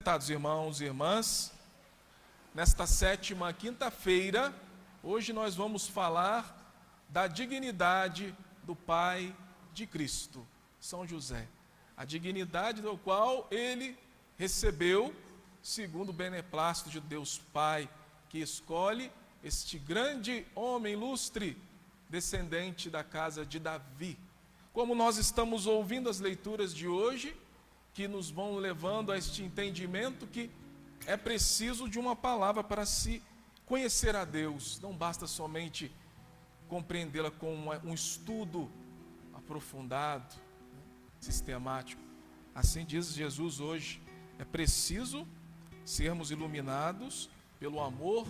Prezentados irmãos e irmãs, nesta sétima quinta-feira, hoje nós vamos falar da dignidade do Pai de Cristo, São José. A dignidade do qual ele recebeu, segundo o beneplácito de Deus Pai, que escolhe este grande homem ilustre, descendente da casa de Davi. Como nós estamos ouvindo as leituras de hoje, que nos vão levando a este entendimento que é preciso de uma palavra para se conhecer a Deus. Não basta somente compreendê-la com um estudo aprofundado, sistemático. Assim diz Jesus hoje, é preciso sermos iluminados pelo amor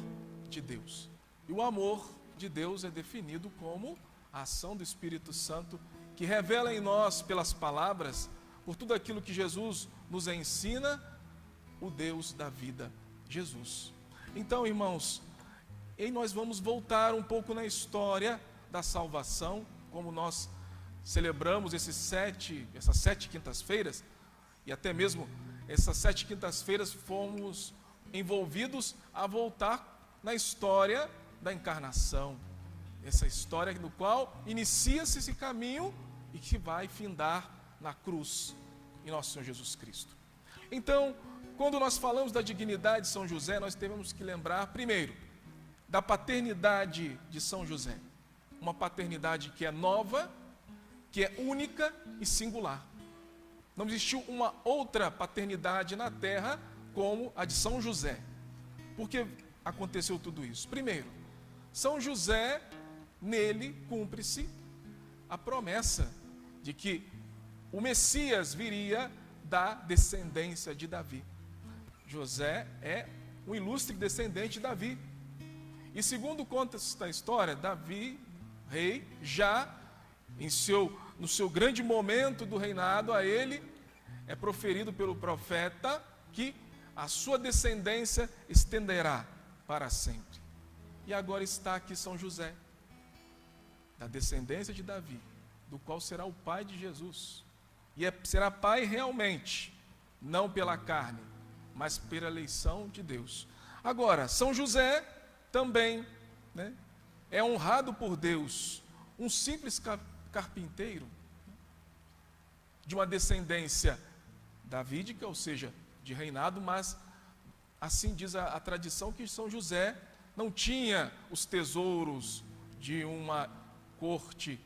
de Deus. E o amor de Deus é definido como a ação do Espírito Santo, que revela em nós, pelas palavras, por tudo aquilo que Jesus nos ensina, o Deus da vida, Jesus. Então, irmãos, e nós vamos voltar um pouco na história da salvação, como nós celebramos essas sete quintas-feiras, e até mesmo essas 7 quintas-feiras fomos envolvidos a voltar na história da encarnação, essa história no qual inicia-se esse caminho e que vai findar na cruz, em nosso Senhor Jesus Cristo. Então, quando nós falamos da dignidade de São José, nós temos que lembrar, primeiro, da paternidade de São José. Uma paternidade que é nova, que é única e singular. Não existiu uma outra paternidade na terra como a de São José. Por que aconteceu tudo isso? Primeiro, São José, nele cumpre-se a promessa de que o Messias viria da descendência de Davi. José é um ilustre descendente de Davi. E segundo conta esta história, Davi, rei, já no seu grande momento do reinado, a ele é proferido pelo profeta que a sua descendência estenderá para sempre. E agora está aqui São José, da descendência de Davi, do qual será o pai de Jesus. E será pai realmente, não pela carne, mas pela eleição de Deus. Agora, São José também, é honrado por Deus, um simples carpinteiro, de uma descendência davídica, ou seja, de reinado, mas assim diz a tradição que São José não tinha os tesouros de uma corte,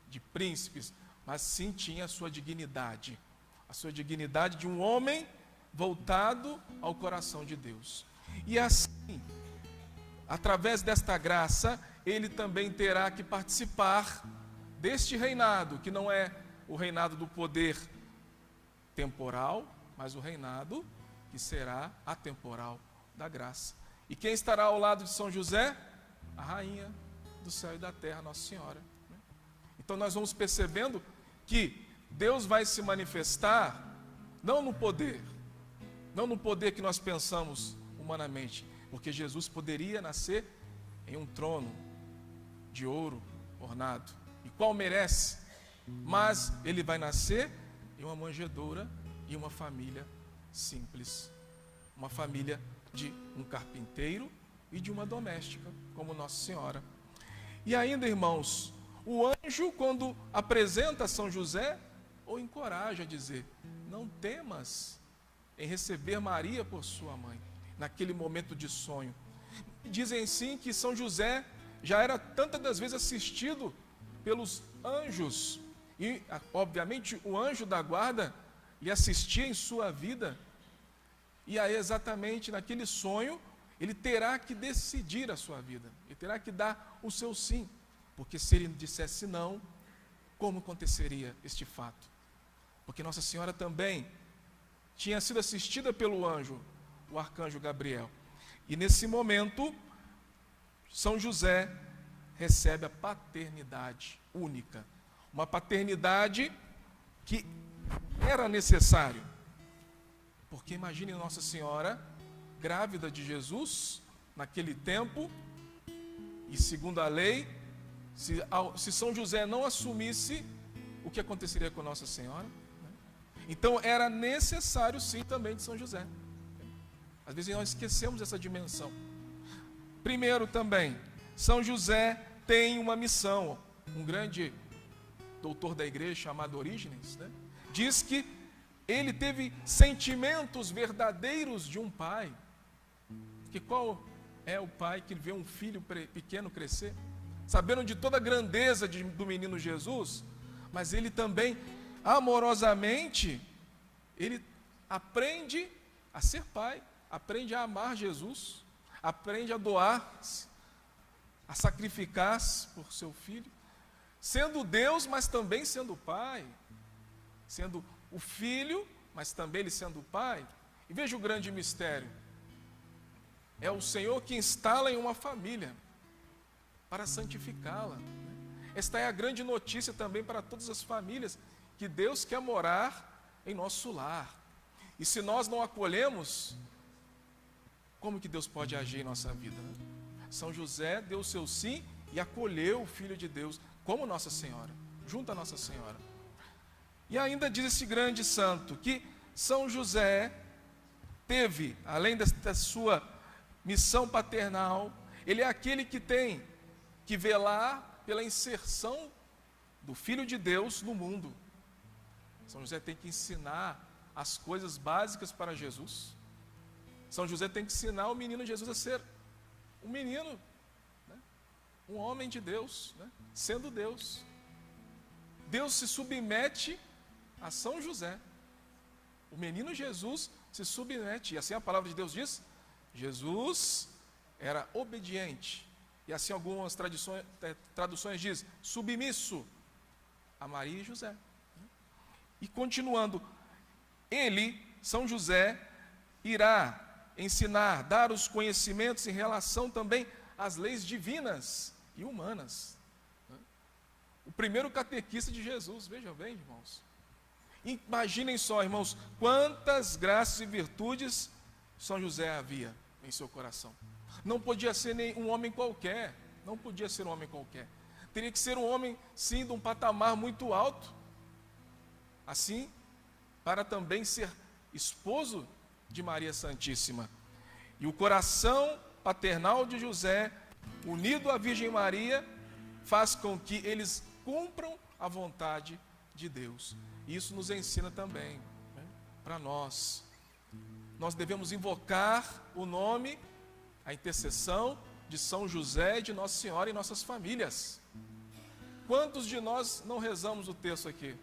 de príncipes, mas sim tinha a sua dignidade de um homem voltado ao coração de Deus. E assim, através desta graça, ele também terá que participar deste reinado, que não é o reinado do poder temporal, mas o reinado que será atemporal da graça. E quem estará ao lado de São José? A rainha do céu e da terra, Nossa Senhora. Então nós vamos percebendo que Deus vai se manifestar não no poder que nós pensamos humanamente, porque Jesus poderia nascer em um trono de ouro ornado, e qual merece, mas ele vai nascer em uma manjedoura e uma família simples, uma família de um carpinteiro e de uma doméstica, como Nossa Senhora. E ainda, irmãos, o anjo, quando apresenta São José, o encoraja a dizer: não temas em receber Maria por sua mãe, naquele momento de sonho. Dizem sim que São José já era tantas das vezes assistido pelos anjos, e obviamente o anjo da guarda lhe assistia em sua vida, e aí exatamente naquele sonho ele terá que decidir a sua vida, ele terá que dar o seu sim, porque se ele dissesse não, como aconteceria este fato? Porque Nossa Senhora também tinha sido assistida pelo anjo, o arcanjo Gabriel. E nesse momento, São José recebe a paternidade única. Uma paternidade que era necessário. Porque imagine Nossa Senhora, grávida de Jesus, naquele tempo, e segundo a lei, se São José não assumisse, o que aconteceria com Nossa Senhora? Então era necessário sim também de São José. Às vezes nós esquecemos essa dimensão. Primeiro também, São José tem uma missão. Um grande doutor da igreja chamado Orígenes, né, diz que ele teve sentimentos verdadeiros de um pai. Que qual é o pai que vê um filho pequeno crescer, sabendo de toda a grandeza do menino Jesus, mas ele também, amorosamente, ele aprende a ser pai, aprende a amar Jesus, aprende a doar-se, a sacrificar-se por seu filho, sendo Deus, mas também sendo pai, sendo o filho, mas também ele sendo pai. E veja o grande mistério: é o Senhor que instala em uma família para santificá-la. Esta é a grande notícia também para todas as famílias, que Deus quer morar em nosso lar. E se nós não acolhemos, como que Deus pode agir em nossa vida? São José deu o seu sim e acolheu o Filho de Deus, como Nossa Senhora, junto a Nossa Senhora. E ainda diz esse grande santo, que São José teve, além da sua missão paternal, ele é aquele que tem que velar pela inserção do Filho de Deus no mundo. São José tem que ensinar as coisas básicas para Jesus. São José tem que ensinar o menino Jesus a ser um menino, né, um homem de Deus, né, sendo Deus. Deus se submete a São José. O menino Jesus se submete, e assim a palavra de Deus diz: Jesus era obediente, e assim algumas traduções diz, submisso a Maria e José. E continuando, ele, São José, irá ensinar, dar os conhecimentos em relação também às leis divinas e humanas. O primeiro catequista de Jesus, veja bem, irmãos. Imaginem só, irmãos, quantas graças e virtudes São José havia em seu coração. Não podia ser nem um homem qualquer, não podia ser um homem qualquer. Teria que ser um homem, sim, de um patamar muito alto. Assim, para também ser esposo de Maria Santíssima. E o coração paternal de José, unido à Virgem Maria, faz com que eles cumpram a vontade de Deus. Isso nos ensina também, né, para nós. Nós devemos invocar o nome, a intercessão de São José e de Nossa Senhora em nossas famílias. Quantos de nós não rezamos o texto aqui?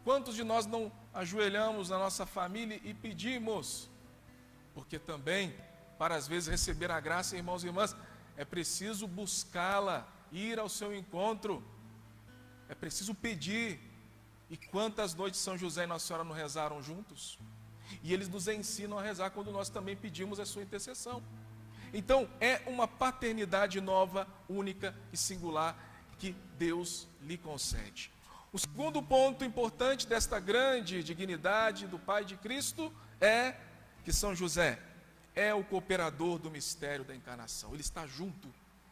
Quantos de nós não ajoelhamos na nossa família e pedimos? Porque também, para às vezes receber a graça, irmãos e irmãs, é preciso buscá-la, ir ao seu encontro, é preciso pedir. E quantas noites São José e Nossa Senhora não rezaram juntos? E eles nos ensinam a rezar quando nós também pedimos a sua intercessão. Então, é uma paternidade nova, única e singular que Deus lhe concede. O segundo ponto importante desta grande dignidade do Pai de Cristo é que São José é o cooperador do mistério da encarnação. Ele está junto,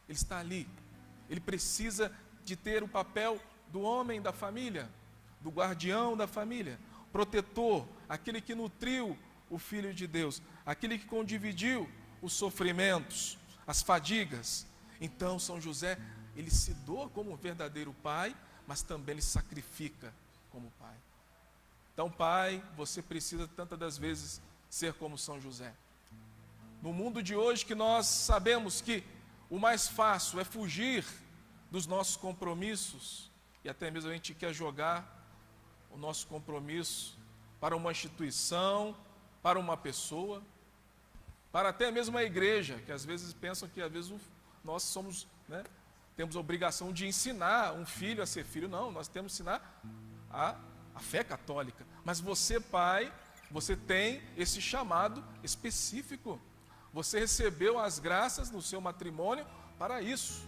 ele está ali. Ele precisa de ter o papel do homem da família, do guardião da família, protetor, aquele que nutriu o Filho de Deus, aquele que condividiu os sofrimentos, as fadigas. Então, São José, ele se doa como um verdadeiro pai, mas também ele sacrifica como pai. Então, pai, você precisa tantas das vezes ser como São José. No mundo de hoje, que nós sabemos que o mais fácil é fugir dos nossos compromissos, e até mesmo a gente quer jogar o nosso compromisso para uma instituição, para uma pessoa, para até mesmo a igreja, que às vezes pensam que às vezes nós somos, né, temos a obrigação de ensinar um filho a ser filho. Não, nós temos que ensinar a fé católica. Mas você, pai, você tem esse chamado específico. Você recebeu as graças no seu matrimônio para isso.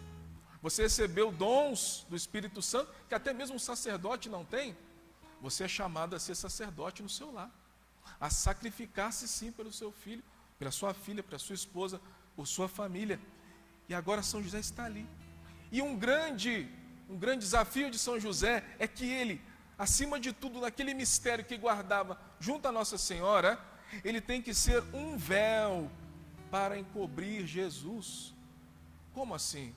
Você recebeu dons do Espírito Santo, que até mesmo um sacerdote não tem. Você é chamado a ser sacerdote no seu lar, a sacrificar-se sim pelo seu filho, pela sua filha, pela sua esposa, por sua família. E agora São José está ali. E um grande desafio de São José é que ele, acima de tudo, naquele mistério que guardava junto a Nossa Senhora, ele tem que ser um véu para encobrir Jesus. Como assim?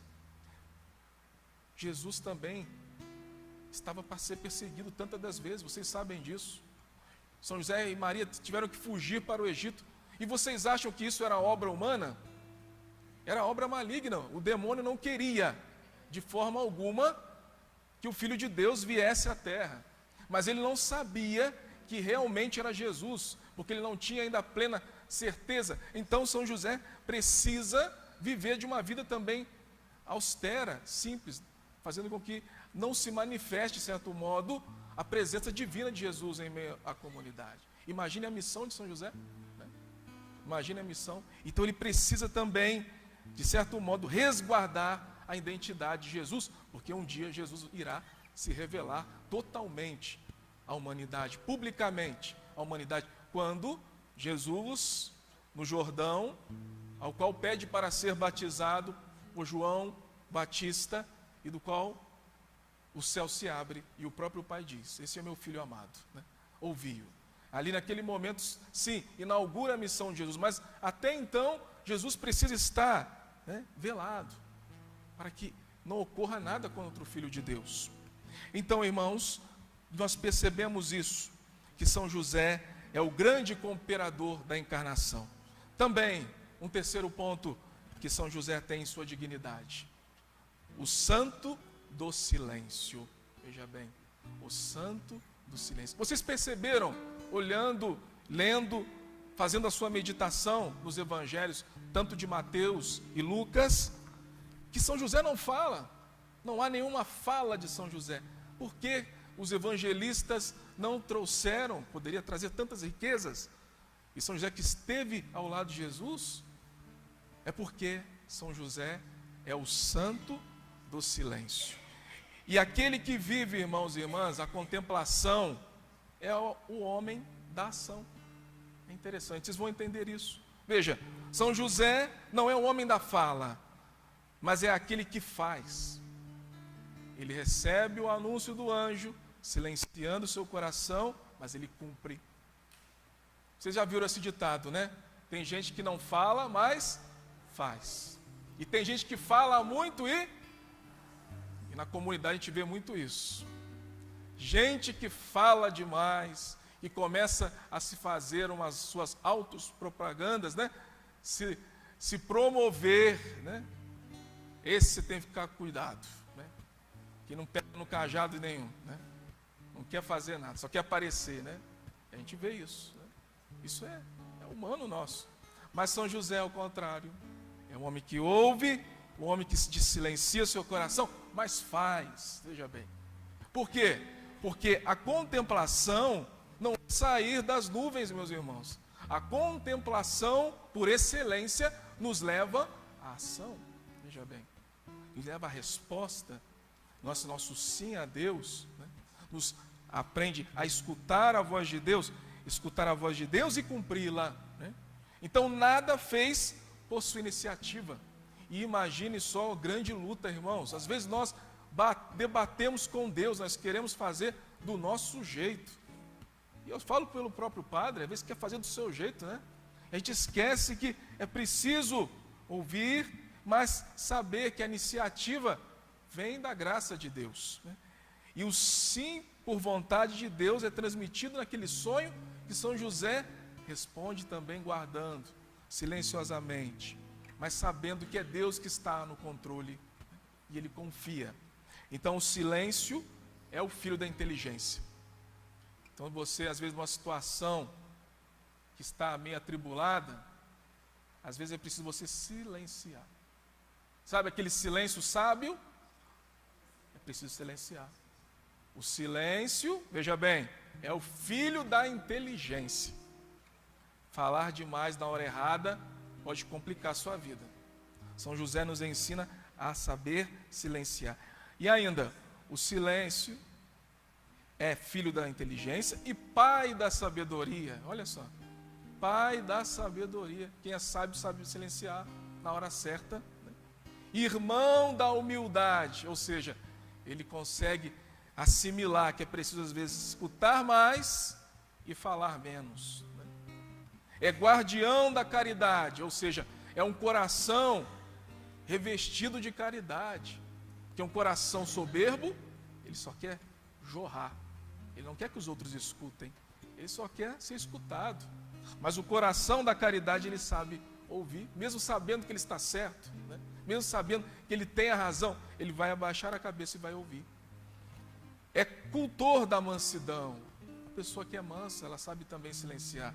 Jesus também estava para ser perseguido tantas das vezes, vocês sabem disso. São José e Maria tiveram que fugir para o Egito. E vocês acham que isso era obra humana? Era obra maligna. O demônio não queria, de forma alguma, que o Filho de Deus viesse à terra. Mas ele não sabia que realmente era Jesus, porque ele não tinha ainda plena certeza. Então São José precisa viver de uma vida também austera, simples, fazendo com que não se manifeste, de certo modo, a presença divina de Jesus em meio à comunidade. Imagine a missão de São José, né? Imagine a missão. Então ele precisa também, de certo modo, resguardar a identidade de Jesus, porque um dia Jesus irá se revelar totalmente à humanidade, publicamente à humanidade, quando Jesus, no Jordão, ao qual pede para ser batizado por João Batista, e do qual o céu se abre e o próprio Pai diz: esse é meu filho amado, né? Ouvi-o. Ali naquele momento, sim, inaugura a missão de Jesus, mas até então Jesus precisa estar, né, velado, para que não ocorra nada contra o Filho de Deus. Então, irmãos, nós percebemos isso, que São José é o grande cooperador da encarnação. Também, um terceiro ponto que São José tem em sua dignidade: o santo do silêncio. Veja bem, o santo do silêncio. Vocês perceberam, olhando, lendo, fazendo a sua meditação nos evangelhos, tanto de Mateus e Lucas, que São José não fala, não há nenhuma fala de São José. Por que os evangelistas não trouxeram, poderia trazer tantas riquezas, e São José que esteve ao lado de Jesus? É porque São José é o santo do silêncio. E aquele que vive, irmãos e irmãs, a contemplação, é o homem da ação. É interessante, vocês vão entender isso. Veja, São José não é o homem da fala, mas é aquele que faz. Ele recebe o anúncio do anjo, silenciando o seu coração, mas ele cumpre. Vocês já viram esse ditado, né? Tem gente que não fala, mas faz. E tem gente que fala muito e na comunidade a gente vê muito isso. Gente que fala demais e começa a se fazer umas suas autopropagandas, né? Se promover, né? Esse você tem que ficar cuidado, né? Que não pega no cajado nenhum, né? Não quer fazer nada, só quer aparecer, né? A gente vê isso, né? Isso é humano nosso. Mas São José, ao contrário, é um homem que ouve, um homem que silencia seu coração, mas faz. Veja bem. Por quê? Porque a contemplação não é sair das nuvens, meus irmãos. A contemplação, por excelência, nos leva à ação. Veja bem. E leva à resposta. Nosso sim a Deus, né? Nos aprende a escutar a voz de Deus e cumpri-la, né? Então nada fez por sua iniciativa. E imagine só a grande luta, irmãos. Às vezes nós debatemos com Deus, nós queremos fazer do nosso jeito. E eu falo pelo próprio padre, às vezes quer fazer do seu jeito, né? A gente esquece que é preciso ouvir, mas saber que a iniciativa vem da graça de Deus, né? E o sim por vontade de Deus é transmitido naquele sonho que São José responde também guardando silenciosamente, mas sabendo que é Deus que está no controle, e ele confia. Então o silêncio é o filho da inteligência. Então você, às vezes, numa situação que está meio atribulada, às vezes é preciso você silenciar. Sabe aquele silêncio sábio? É preciso silenciar. O silêncio, veja bem, é o filho da inteligência. Falar demais na hora errada pode complicar a sua vida. São José nos ensina a saber silenciar. E ainda, o silêncio é filho da inteligência e pai da sabedoria. Olha só, pai da sabedoria. Quem é sábio sabe silenciar na hora certa, né? Irmão da humildade, ou seja, ele consegue assimilar que é preciso às vezes escutar mais e falar menos, né? é guardião da caridade, ou seja, é um coração revestido de caridade. Que é um coração soberbo, ele só quer jorrar. Ele não quer que os outros escutem, ele só quer ser escutado. Mas o coração da caridade ele sabe ouvir, mesmo sabendo que ele está certo, né? Mesmo sabendo que ele tem a razão, ele vai abaixar a cabeça e vai ouvir. É cultor da mansidão. A pessoa que é mansa, ela sabe também silenciar.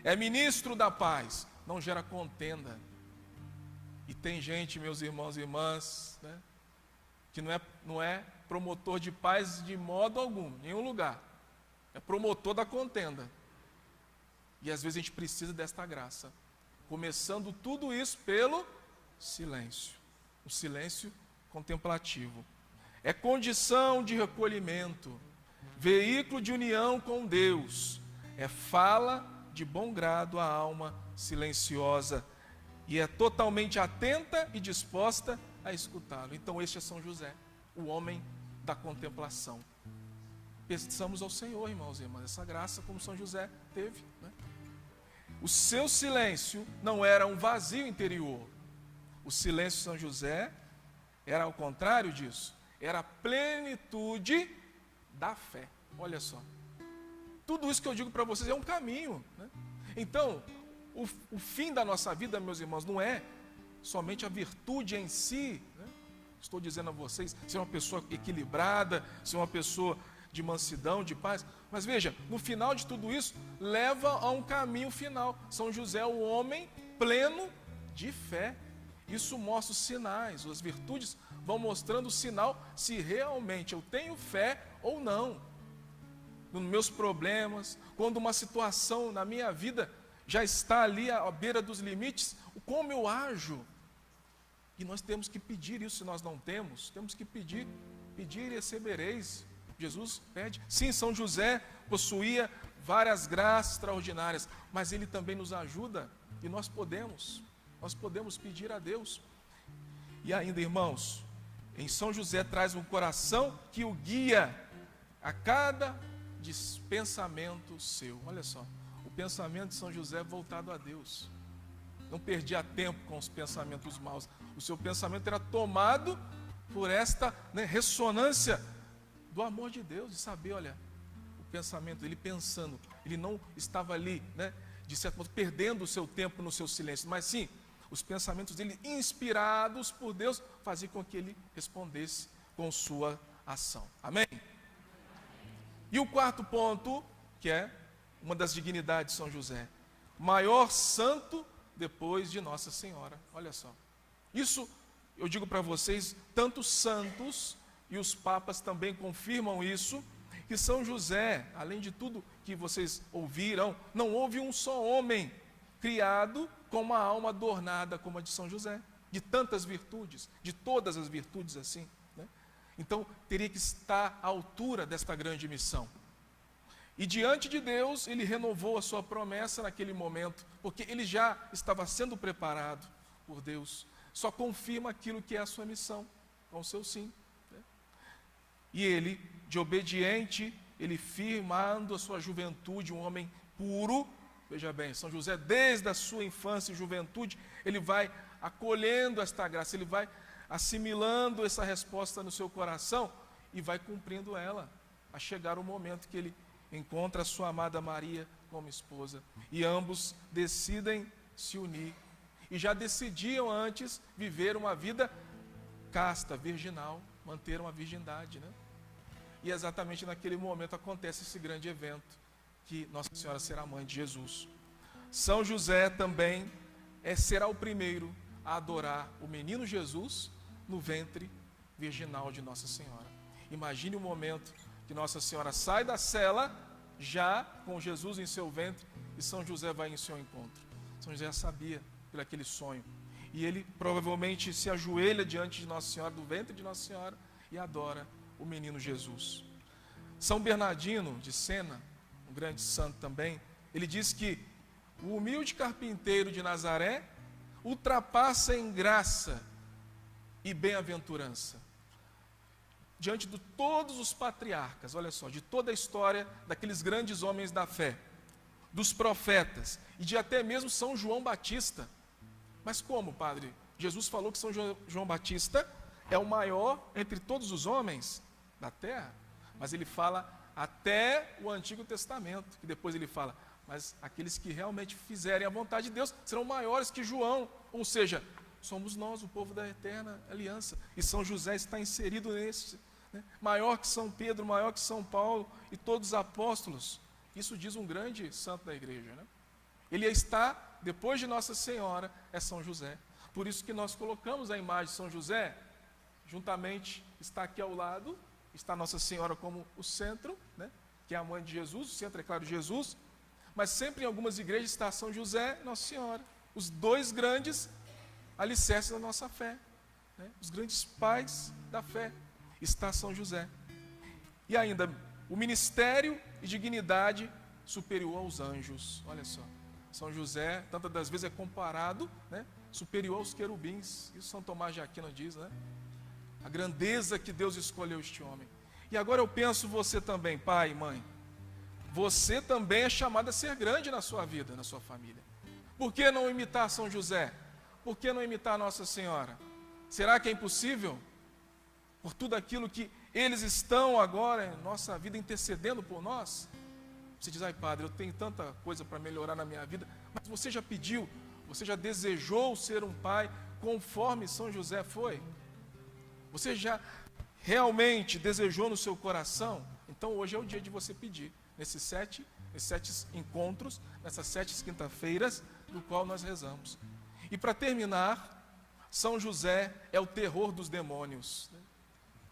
É ministro da paz, não gera contenda. E tem gente, meus irmãos e irmãs, né, que não é promotor de paz de modo algum, em nenhum lugar. É promotor da contenda. E às vezes a gente precisa desta graça. Começando tudo isso pelo silêncio. O silêncio contemplativo. É condição de recolhimento, veículo de união com Deus. É fala de bom grado à alma silenciosa. E é totalmente atenta e disposta a escutá-lo. Então este é São José, o homem da contemplação. Peçamos ao Senhor, irmãos e irmãs, essa graça como São José teve, né? O seu silêncio não era um vazio interior. O silêncio de São José era ao contrário disso. Era a plenitude da fé. Olha só. Tudo isso que eu digo para vocês é um caminho, né? Então, o fim da nossa vida, meus irmãos, não é somente a virtude em si, né? Estou dizendo a vocês, ser uma pessoa equilibrada, ser uma pessoa de mansidão, de paz. Mas veja, no final de tudo isso, leva a um caminho final. São José é o homem pleno de fé. Isso mostra os sinais, as virtudes vão mostrando o sinal se realmente eu tenho fé ou não. Nos meus problemas, quando uma situação na minha vida já está ali à beira dos limites, como eu ajo? E nós temos que pedir isso, se nós não temos, temos que pedir e recebereis. Jesus pede. Sim, São José possuía várias graças extraordinárias, mas ele também nos ajuda e nós podemos pedir a Deus. E ainda, irmãos, em São José traz um coração que o guia a cada pensamento seu. Olha só, o pensamento de São José é voltado a Deus. Não perdia tempo com os pensamentos maus. O seu pensamento era tomado por esta, né, ressonância do amor de Deus, de saber, olha, o pensamento, ele pensando, ele não estava ali, né, de certo modo, perdendo o seu tempo no seu silêncio, mas sim, os pensamentos dele, inspirados por Deus, faziam com que ele respondesse com sua ação. Amém? E o quarto ponto, que é uma das dignidades de São José, maior santo depois de Nossa Senhora. Olha só, isso eu digo para vocês, tanto santos e os papas também confirmam isso, que São José, além de tudo que vocês ouviram, não houve um só homem criado com uma alma adornada como a de São José, de tantas virtudes, de todas as virtudes assim, né? Então, teria que estar à altura desta grande missão. E diante de Deus, ele renovou a sua promessa naquele momento, porque ele já estava sendo preparado por Deus. Só confirma aquilo que é a sua missão, com o seu sim. E ele, de obediente, ele firmando a sua juventude, um homem puro. Veja bem, São José, desde a sua infância e juventude, ele vai acolhendo esta graça, ele vai assimilando essa resposta no seu coração e vai cumprindo ela, a chegar o momento que ele encontra a sua amada Maria como esposa. E ambos decidem se unir. E já decidiam antes viver uma vida casta, virginal, manter uma virgindade, né? E exatamente naquele momento acontece esse grande evento, que Nossa Senhora será mãe de Jesus. São José também será o primeiro a adorar o menino Jesus no ventre virginal de Nossa Senhora. Imagine o momento que Nossa Senhora sai da cela, já com Jesus em seu ventre, e São José vai em seu encontro. São José sabia por aquele sonho. E ele provavelmente se ajoelha diante de Nossa Senhora, do ventre de Nossa Senhora, e adora o menino Jesus. São Bernardino de Sena, um grande santo também, ele diz que o humilde carpinteiro de Nazaré ultrapassa em graça e bem-aventurança. Diante de todos os patriarcas, olha só, de toda a história daqueles grandes homens da fé, dos profetas e de até mesmo São João Batista. Mas como, padre? Jesus falou que São João Batista é o maior entre todos os homens da terra, mas ele fala até o Antigo Testamento, que depois ele fala, mas aqueles que realmente fizerem a vontade de Deus serão maiores que João, ou seja, somos nós, o povo da eterna aliança, e São José está inserido nesse, né? Maior que São Pedro, maior que São Paulo e todos os apóstolos. Isso diz um grande santo da igreja, né? Ele está, depois de Nossa Senhora, é São José. Por isso que nós colocamos a imagem de São José, juntamente, está aqui ao lado, está Nossa Senhora como o centro, né? Que é a mãe de Jesus, o centro é claro Jesus, mas sempre em algumas igrejas está São José e Nossa Senhora, os dois grandes alicerces da nossa fé, né? Os grandes pais da fé, está São José. E ainda, o ministério e dignidade superior aos anjos, olha só, São José, tantas das vezes é comparado, né, superior aos querubins, isso São Tomás de Aquino diz, né? A grandeza que Deus escolheu este homem. E agora eu penso você também, pai e mãe, você também é chamado a ser grande na sua vida, na sua família. Por que não imitar São José? Por que não imitar Nossa Senhora? Será que é impossível? Por tudo aquilo que eles estão agora em nossa vida intercedendo por nós? Você diz, ai padre, eu tenho tanta coisa para melhorar na minha vida, mas você já pediu, você já desejou ser um pai conforme São José foi? Você já realmente desejou no seu coração? Então hoje é o dia de você pedir, nesses sete encontros, nessas 7 quinta-feiras, do qual nós rezamos. E para terminar, São José é o terror dos demônios.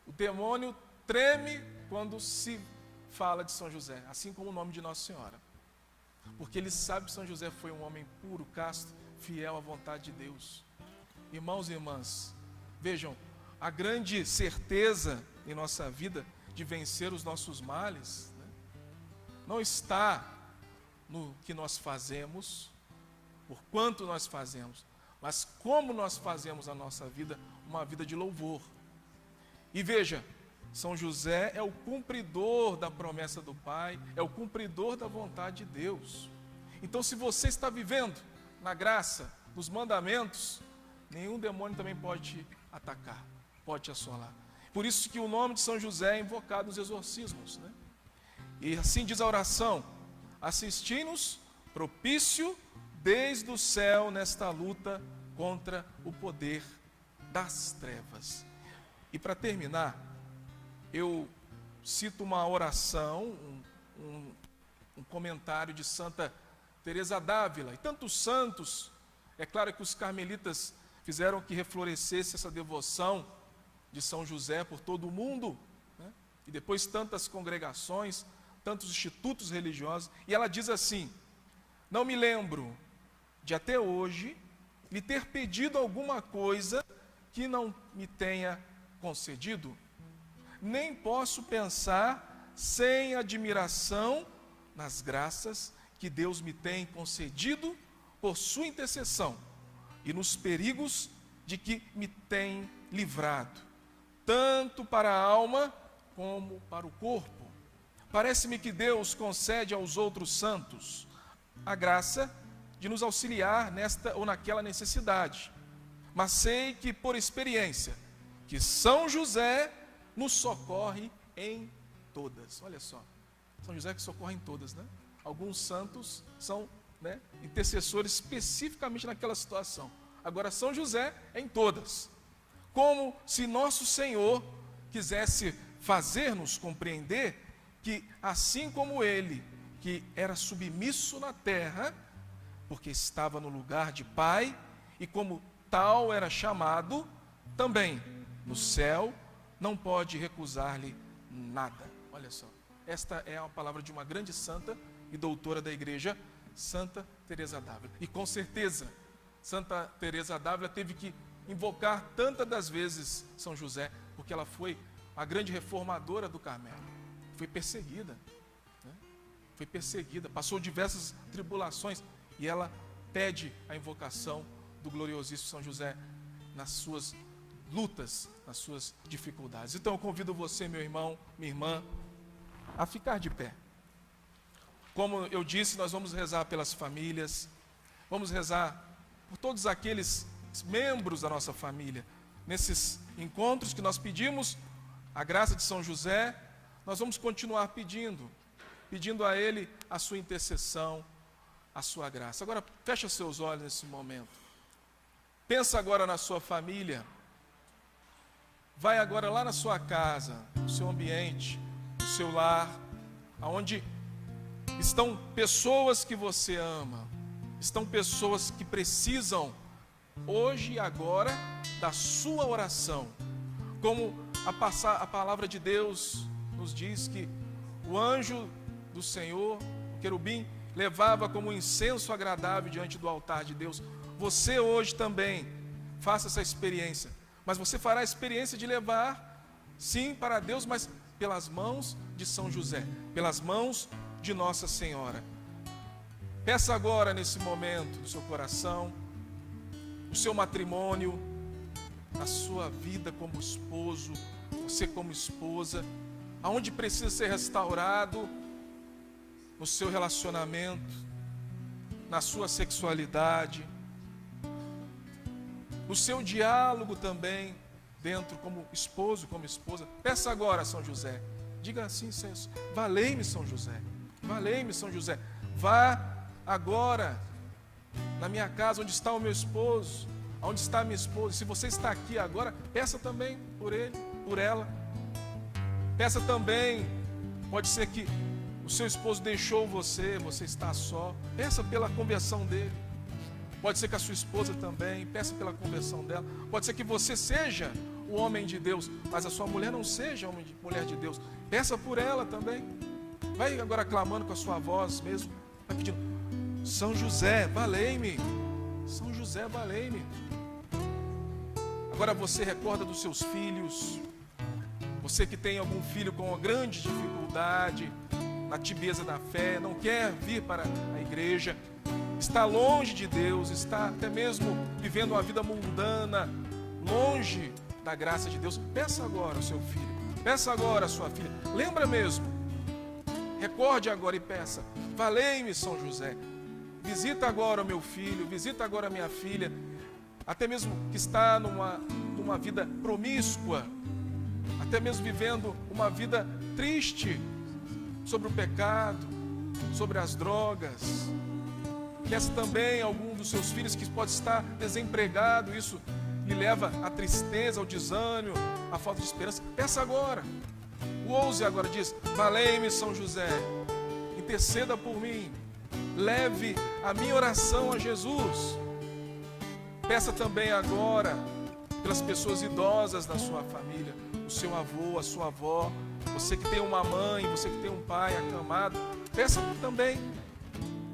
O demônio treme quando se fala de São José, assim como o nome de Nossa Senhora. Porque ele sabe que São José foi um homem puro, casto, fiel à vontade de Deus. Irmãos e irmãs, vejam, a grande certeza em nossa vida de vencer os nossos males, né, não está no que nós fazemos, por quanto nós fazemos, mas como nós fazemos a nossa vida, uma vida de louvor. E veja, São José é o cumpridor da promessa do Pai, é o cumpridor da vontade de Deus. Então, se você está vivendo na graça, nos mandamentos, nenhum demônio também pode te atacar, pode te assolar. Por isso que o nome de São José é invocado nos exorcismos, né? E assim diz a oração: assisti-nos propício desde o céu nesta luta contra o poder das trevas. E para terminar, eu cito uma oração, um comentário de Santa Teresa d'Ávila. E tantos santos, é claro que os carmelitas fizeram que reflorescesse essa devoção de São José por todo o mundo, né? E depois tantas congregações, tantos institutos religiosos. E ela diz assim: não me lembro de até hoje lhe ter pedido alguma coisa que não me tenha concedido, nem posso pensar sem admiração nas graças que Deus me tem concedido por sua intercessão e nos perigos de que me tem livrado, tanto para a alma como para o corpo. Parece-me que Deus concede aos outros santos a graça de nos auxiliar nesta ou naquela necessidade, mas sei que por experiência que São José nos socorre em todas. Olha só, São José que socorre em todas, né? Alguns santos são, né, intercessores especificamente naquela situação. Agora São José é em todas. Como se nosso Senhor quisesse fazer-nos compreender que assim como ele, que era submisso na terra, porque estava no lugar de Pai, e como tal era chamado, também no céu não pode recusar-lhe nada. Olha só, esta é a palavra de uma grande santa e doutora da igreja, Santa Teresa d'Ávila. E com certeza, Santa Teresa d'Ávila teve que invocar tantas das vezes São José, porque ela foi a grande reformadora do Carmelo. Foi perseguida, né? Foi perseguida, passou diversas tribulações, e ela pede a invocação do gloriosíssimo São José nas suas lutas, nas suas dificuldades. Então eu convido você, meu irmão, minha irmã, a ficar de pé. como eu disse, nós vamos rezar pelas famílias, vamos rezar por todos aqueles membros da nossa família. Nesses encontros que nós pedimos a graça de São José, nós vamos continuar pedindo a Ele a sua intercessão, a sua graça. Agora, fecha seus olhos nesse momento. Pensa agora na sua família. Vai agora lá na sua casa, no seu ambiente, no seu lar, aonde estão pessoas que você ama, estão pessoas que precisam, hoje e agora, da sua oração. Como a palavra de Deus nos diz que o anjo do Senhor, o querubim, levava como incenso agradável diante do altar de Deus. Você hoje também faça essa experiência, mas você fará a experiência de levar, sim, para Deus, mas pelas mãos de São José, pelas mãos de Nossa Senhora. Peça agora, nesse momento, do seu coração, o seu matrimônio, a sua vida como esposo, você como esposa, aonde precisa ser restaurado, no seu relacionamento, na sua sexualidade, no seu diálogo também, dentro como esposo, como esposa. Peça agora, São José, diga assim: valei-me, São José, valei-me, São José. Vá agora na minha casa, onde está o meu esposo, onde está a minha esposa. Se você está aqui agora, peça também por ele, por ela. Peça também, pode ser que o seu esposo deixou você está só, peça pela conversão dele. Pode ser que a sua esposa também, peça pela conversão dela. Pode ser que você seja o homem de Deus, mas a sua mulher não seja mulher de Deus. Peça por ela também. Vai agora clamando com a sua voz mesmo, vai pedindo: São José, valei-me. São José, valei-me. Agora você recorda dos seus filhos. Você que tem algum filho com uma grande dificuldade na tibieza da fé, não quer vir para a igreja, está longe de Deus, está até mesmo vivendo uma vida mundana, longe da graça de Deus. Peça agora ao seu filho, peça agora à sua filha. Lembra mesmo, recorde agora e peça: valei-me, São José. Visita agora o meu filho, visita agora a minha filha, até mesmo que está numa vida promíscua, até mesmo vivendo uma vida triste sobre o pecado, sobre as drogas. Peça também a algum dos seus filhos que pode estar desempregado, isso lhe leva à tristeza, ao desânimo, à falta de esperança. Peça agora, ouse agora, diz: valei-me, São José, interceda por mim, leve a minha oração a Jesus. Peça também agora pelas pessoas idosas da sua família, o seu avô, a sua avó, você que tem uma mãe, você que tem um pai acamado. Peça também.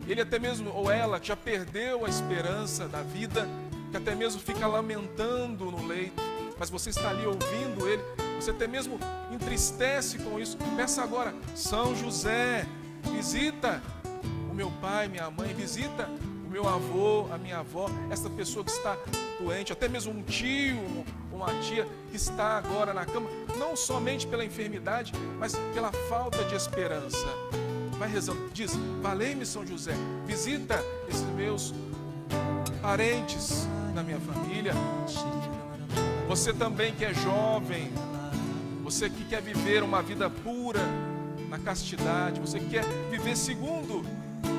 Ele até mesmo, ou ela, que já perdeu a esperança da vida, que até mesmo fica lamentando no leito, mas você está ali ouvindo ele, você até mesmo entristece com isso. Peça agora: São José, visita o meu pai, minha mãe, visita o meu avô, a minha avó, essa pessoa que está doente, até mesmo um tio, uma tia que está agora na cama, não somente pela enfermidade, mas pela falta de esperança. Vai rezando, diz: valei-me, São José, visita esses meus parentes na minha família. Você também que é jovem, você que quer viver uma vida pura na castidade, você que quer viver segundo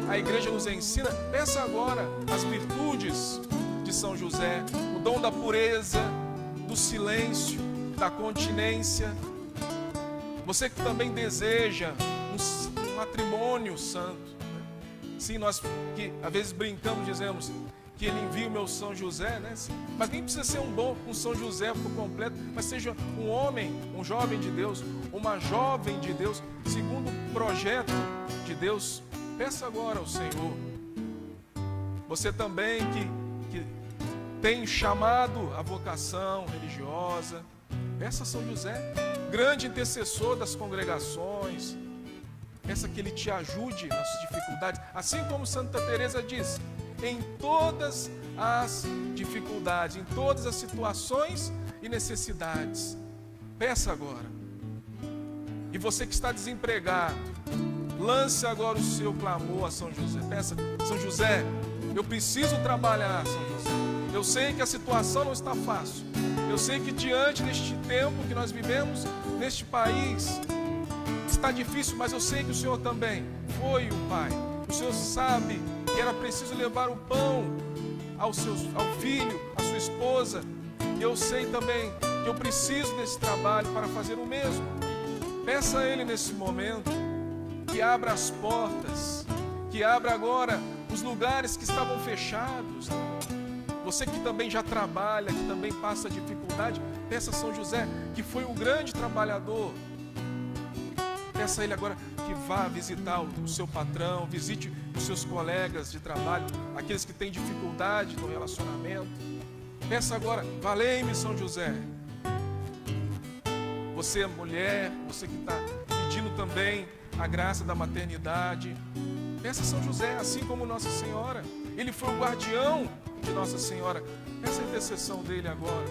a igreja nos ensina, peça agora as virtudes de São José, o dom da pureza, do silêncio, da continência. Você que também deseja um matrimônio santo, né? Sim, nós que às vezes brincamos, dizemos que ele envia o meu São José, né? Mas nem precisa ser um São José por completo, mas seja um homem, um jovem de Deus, uma jovem de Deus, segundo o projeto de Deus. Peça agora ao Senhor. Você também que tem chamado a vocação religiosa, peça a São José, grande intercessor das congregações. Peça que ele te ajude nas dificuldades, assim como Santa Teresa diz: em todas as dificuldades, em todas as situações e necessidades. Peça agora. E você que está desempregado, Lance agora o seu clamor a São José. Peça: São José, eu preciso trabalhar, São José. Eu sei que a situação não está fácil. Eu sei que diante deste tempo que nós vivemos, neste país, está difícil, mas eu sei que o Senhor também foi o Pai. O Senhor sabe que era preciso levar o pão ao filho, à sua esposa. E eu sei também que eu preciso desse trabalho para fazer o mesmo. Peça a Ele nesse momento que abra as portas, que abra agora os lugares que estavam fechados. Você que também já trabalha, que também passa dificuldade, peça a São José, que foi um grande trabalhador. Peça a ele agora que vá visitar o seu patrão, visite os seus colegas de trabalho, aqueles que têm dificuldade no relacionamento. Peça agora: valei-me, São José. Você, mulher, você que está pedindo também a graça da maternidade, peça a São José, assim como Nossa Senhora. Ele foi o guardião de Nossa Senhora. Peça a intercessão dele agora.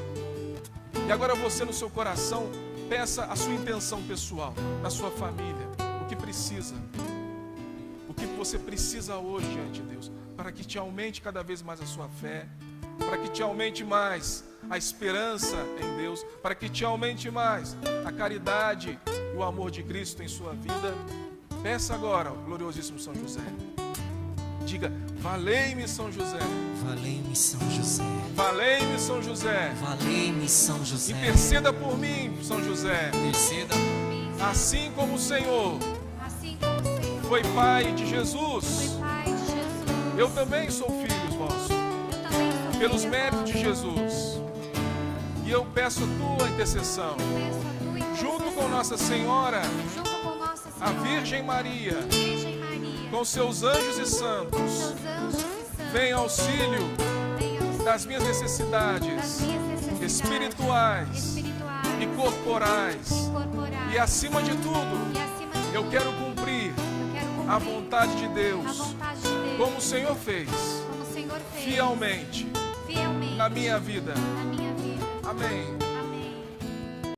E agora você, no seu coração, peça a sua intenção pessoal, na sua família, o que precisa. O que você precisa hoje diante de Deus, para que te aumente cada vez mais a sua fé, para que te aumente mais a esperança em Deus, para que te aumente mais a caridade e o amor de Cristo em sua vida. Peça agora ao gloriosíssimo São José. Diga: valei-me, São José. Valei-me, São José. Valei-me, São José. Valei-me, São José. Interceda por mim, São José. Interceda por mim. Assim como o Senhor foi foi Pai de Jesus, Pai de Jesus. eu também sou filho vosso, Eu também sou pelos filha méritos de vossa. Jesus. E eu peço a tua intercessão, Peço a tua intercessão, junto com Nossa Senhora, junto com Nossa a Senhora, Virgem Maria, Virgem Maria, com seus anjos e santos, seus anjos e santos, vem auxílio venha auxílio das minhas das necessidades minhas necessidades espirituais espirituais e corporais. e corporais. E acima de tudo, E acima de eu tudo, quero cumprir eu quero cumprir a vontade de a Deus, vontade de Deus, como o Senhor fez, como o Senhor fez, fielmente, fielmente na minha vida. na minha vida. Amém.